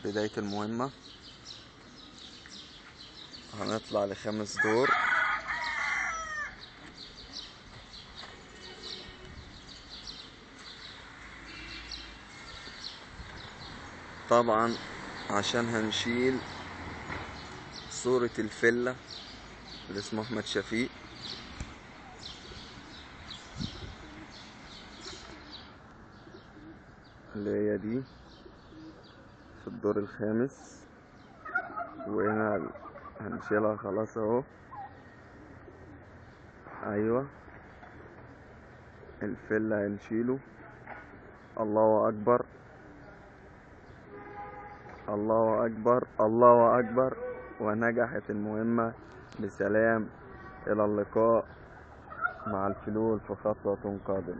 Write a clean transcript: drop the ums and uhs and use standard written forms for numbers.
بداية المهمة. هنطلع ل5 دور. طبعا عشان هنشيل صورة الفيلا اللي اسمه احمد شفيق، اللي هي دي في الدور الخامس، وهنا هنشيلها خلاص اهو. ايوه الفيلا هنشيله. الله اكبر الله اكبر الله اكبر. ونجحت المهمة بسلام. الى اللقاء مع الفلول في خطوة قادمة.